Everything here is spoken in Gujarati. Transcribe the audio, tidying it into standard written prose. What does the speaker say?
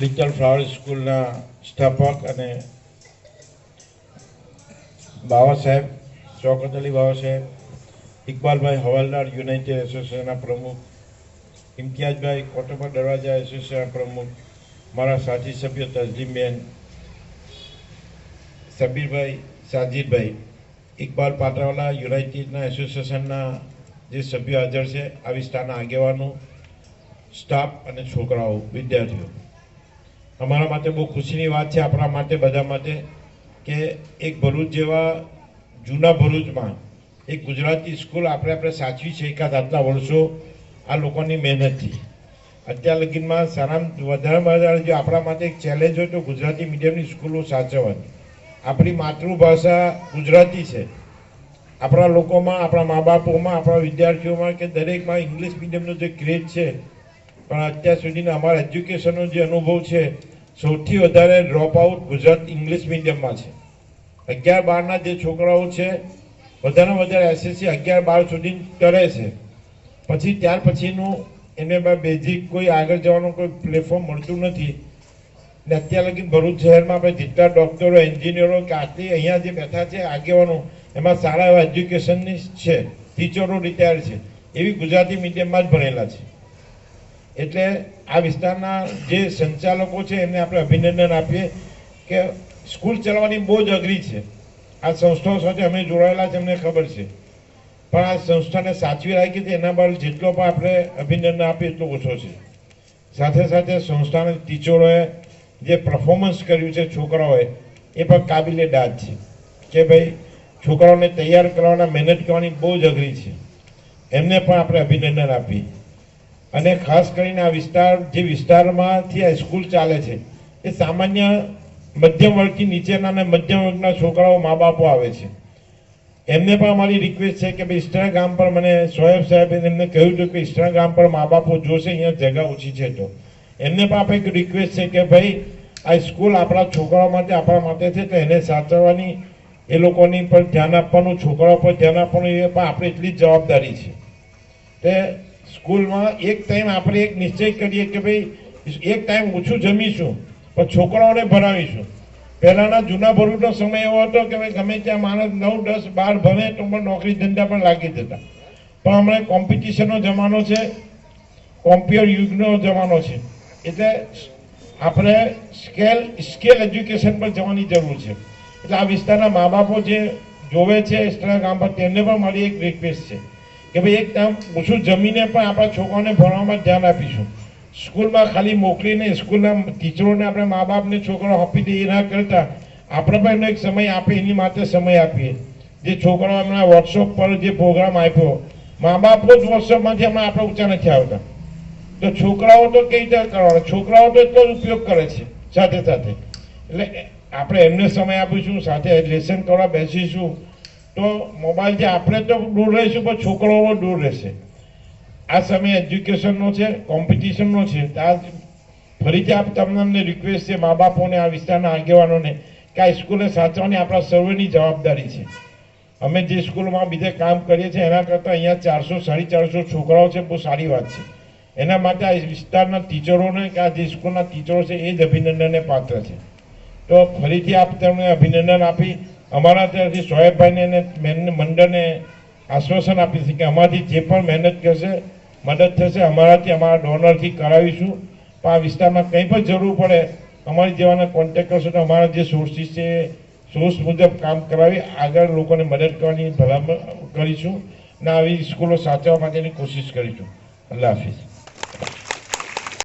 લિટલ ફ્લાવર સ્કૂલના સ્થાપક અને બાવા સાહેબ, શૌકત અલી બાવા સાહેબ, ઇકબાલભાઈ હવાલદાર યુનાઇટેડ એસોસિએશનના પ્રમુખ, ઇમ્તિયાઝભાઈ કોટોપર દરવાજા એસોસિએશનના પ્રમુખ, મારા સાથી સભ્ય તસલીમબેન, સબીરભાઈ, સાજીદભાઈ, ઇકબાલ પાટાવાલા યુનાઇટેડના એસોસિએશનના જે સભ્યો હાજર છે, આ વિસ્તારના આગેવાનો, સ્ટાફ અને છોકરાઓ, વિદ્યાર્થીઓ, અમારા માટે બહુ ખુશીની વાત છે, આપણા માટે, બધા માટે, કે એક ભરૂચ જેવા જૂના ભરૂચમાં એક ગુજરાતી સ્કૂલ આપણે સાચવી છે એકાદ આટલા વર્ષો આ લોકોની મહેનતથી. અત્યાર લગીનમાં સારામાં વધારે જો આપણા માટે એક ચેલેન્જ હોય તો ગુજરાતી મીડિયમની સ્કૂલો સાચવવાની. આપણી માતૃભાષા ગુજરાતી છે. આપણા લોકોમાં, આપણા મા બાપોમાં, આપણા વિદ્યાર્થીઓમાં કે દરેકમાં ઇંગ્લિશ મીડિયમનો જે ક્રેઝ છે, પણ અત્યાર સુધીના અમારા એજ્યુકેશનનો જે અનુભવ છે, સૌથી વધારે ડ્રોપ આઉટ ગુજરાત ઇંગ્લિશ મીડિયમમાં છે. 11-12ના જે છોકરાઓ છે, વધારે વધારે એસએસસી 11-12 સુધી કરે છે, પછી ત્યાર પછીનું એને બેઝિક કોઈ આગળ જવાનું કોઈ પ્લેટફોર્મ મળતું નથી. ને અત્યાર લગી ભરૂચ શહેરમાં આપણે જેટલા ડૉક્ટરો, એન્જિનિયરો કે આટલી અહીંયા જે બેઠા છે આગેવાનો, એમાં સારા એવા એજ્યુકેશનની છે, ટીચરો રિટાયર છે, એવી ગુજરાતી મીડિયમમાં જ ભણેલા છે. એટલે આ વિસ્તારના જે સંચાલકો છે એમને આપણે અભિનંદન આપીએ કે સ્કૂલ ચલાવવાની બહુ જ અઘરી છે. આ સંસ્થાઓ સાથે અમે જોડાયેલા છે, અમને ખબર છે, પણ આ સંસ્થાને સાચવી રાખી છે એના બદલ જેટલો પણ આપણે અભિનંદન આપીએ એટલો ઓછો છે. સાથે સાથે સંસ્થાના ટીચરોએ જે પરફોર્મન્સ કર્યું છે છોકરાઓએ, એ પણ કાબિલે દાદ છે કે ભાઈ છોકરાઓને તૈયાર કરવાના, મહેનત કરવાની બહુ જ અઘરી છે. એમને પણ આપણે અભિનંદન આપીએ. અને ખાસ કરીને આ વિસ્તાર, જે વિસ્તારમાંથી આ સ્કૂલ ચાલે છે, એ સામાન્ય મધ્યમ વર્ગથી નીચેના અને મધ્યમ વર્ગના છોકરાઓ, મા બાપો આવે છે. એમને પણ અમારી રિક્વેસ્ટ છે કે ભાઈ ઇસ્ટરા ગામ પર, મને સોએબ સાહેબે એમને કહ્યું હતું કે ઇસ્ટરા ગામ પર મા બાપો જોશે, અહીંયા જગ્યા ઓછી છે, તો એમને પણ આપણે એક રિક્વેસ્ટ છે કે ભાઈ આ સ્કૂલ આપણા છોકરાઓ માટે, આપણા માટે છે, તો એને સાચવવાની, એ લોકોની પર ધ્યાન આપવાનું, છોકરાઓ પર ધ્યાન આપવાનું, એ પણ આપણે એટલી જ જવાબદારી છે. તે સ્કૂલમાં એક ટાઈમ આપણે એક નિશ્ચય કરીએ કે ભાઈ એક ટાઈમ ઓછું જમીશું પણ છોકરાઓને ભણાવીશું. પહેલાંના જૂના ભરૂચનો સમય એવો હતો કે ભાઈ ગમે ત્યાં માણસ 9, 10, 12 ભણે તો પણ નોકરી ધંધા પણ લાગી જતા. પણ હમણાં કોમ્પિટિશનનો જમાનો છે, કોમ્પ્યુટર યુગનો જમાનો છે, એટલે આપણે સ્કેલ એજ્યુકેશન પર જવાની જરૂર છે. એટલે આ વિસ્તારના મા બાપો જે જોવે છે ઇસ્ટરા ગામ પર, તેમને પણ મારી એક રિક્વેસ્ટ છે કે ભાઈ એક કામ ઓછું જમીને પણ આપણા છોકરાઓને ભણવામાં ધ્યાન આપીશું. સ્કૂલમાં ખાલી મોકલીને સ્કૂલના ટીચરોને આપણે મા બાપને છોકરાઓ આપી દઈએ, એના કરતાં આપણે પણ એનો એક સમય આપીએ, એની માટે સમય આપીએ. જે છોકરાઓ હમણાં વોટ્સઅપ પર જે પ્રોગ્રામ આપ્યો, મા બાપો જ વોટ્સઅપમાંથી હમણાં આપણે ઊંચા નથી આવતા, તો છોકરાઓ તો કઈ રીતે કરવાના? છોકરાઓ તો એટલો જ ઉપયોગ કરે છે સાથે સાથે. એટલે આપણે એમને સમય આપીશું, સાથે લેસન કરવા બેસીશું, તો મોબાઈલથી આપણે તો દૂર રહીશું પણ છોકરાઓ દૂર રહેશે. આ સમય એજ્યુકેશનનો છે, કોમ્પિટિશનનો છે. આ ફરીથી તમને રિક્વેસ્ટ છે મા બાપોને, આ વિસ્તારના આગેવાનોને, કે આ સ્કૂલને સાચવવાની આપણા સર્વેની જવાબદારી છે. અમે જે સ્કૂલમાં બીજે કામ કરીએ છીએ એના કરતાં અહીંયા 400-450 છોકરાઓ છે, બહુ સારી વાત છે. એના માટે આ વિસ્તારના ટીચરોને, કે આ જે સ્કૂલના ટીચરો છે, એ જ અભિનંદનને પાત્ર છે. તો ફરીથી આપ તેમને અભિનંદન આપી અમારા ત્યાંથી સોએબભાઈને અને મંડળને આશ્વાસન આપી છે કે અમારાથી જે પણ મહેનત કરશે, મદદ થશે, અમારાથી, અમારા ડોનરથી કરાવીશું. પણ આ વિસ્તારમાં કંઈ પણ જરૂર પડે અમારી જેવાના કોન્ટેક્ટ કરશો તો અમારા જે સોર્સિસ છે એ સોર્સ મુજબ કામ કરાવી આગળ લોકોને મદદ કરવાની ભલામણ કરીશું અને આવી સ્કૂલો સાચવવા માટેની કોશિશ કરીશું. અલ્લાહ હાફિઝ.